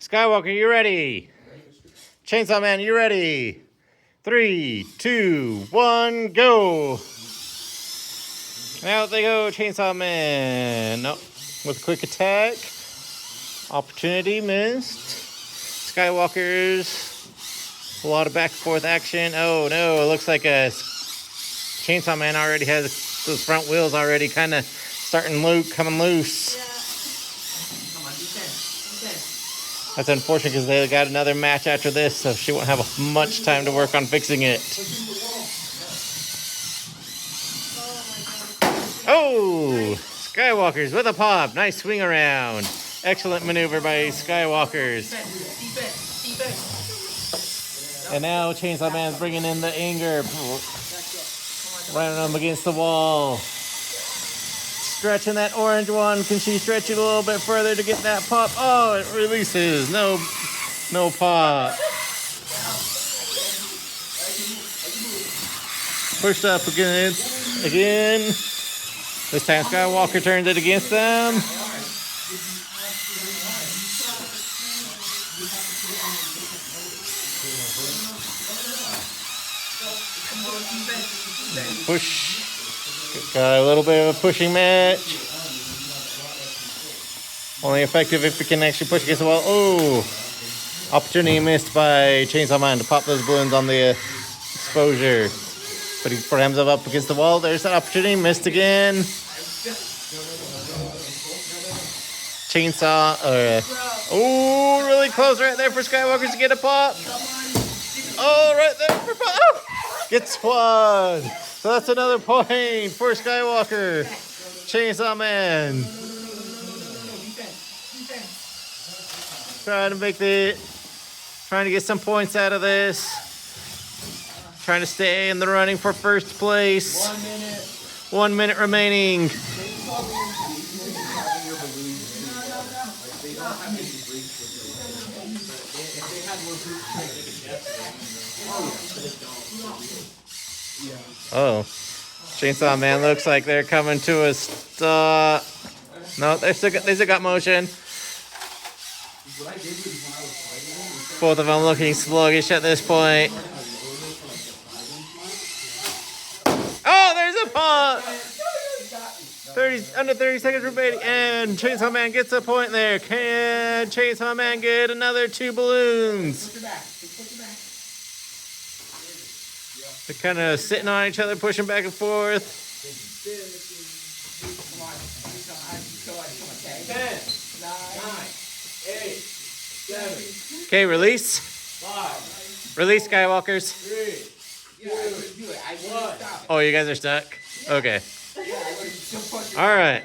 Skywalker, you ready? Chainsaw Man, you ready? 3, 2, 1, go! Out they go, Chainsaw Man. Nope. With a quick attack. Opportunity missed. Skywalkers. A lot of back and forth action. Oh no, it looks like a Chainsaw Man already has those front wheels already kind of starting coming loose. Yeah. Come on, do 10. That's unfortunate because they got another match after this, so she won't have much time to work on fixing it. Oh, Skywalkers with a pop. Nice swing around. Excellent maneuver by Skywalkers. And now Chainsaw Man's bringing in the anger. Running them against the wall. Stretching that orange one. Can she stretch it a little bit further to get that pop? Oh, it releases. No pop. Pushed up against again. This time Skywalker turns it against them. Push. Got a little bit of a pushing match. Only effective if you can actually push against the wall. Oh! Opportunity missed by Chainsaw Man to pop those balloons on the exposure. But he prams them up against the wall. There's that opportunity. Missed again. Chainsaw. Oh, really close right there for Skywalkers to get a pop. Oh, right there for pop. Oh! Gets one. So that's another point for Skywalker. Chainsaw Man. Trying to get some points out of this. Trying to stay in the running for first place. 1 minute remaining. Oh, Chainsaw Man looks like they're coming to a stop. No, they still got motion. Both of them looking sluggish at this point. Oh, there's a pop. Under 30 seconds remaining, and Chainsaw Man gets a point there. Can Chainsaw Man get another 2 balloons? They're kind of sitting on each other, pushing back and forth. 10, 9, 8, 7. Okay, release. 5. Release, Skywalkers. 3, 2, 1. Oh, you guys are stuck? Okay. All right.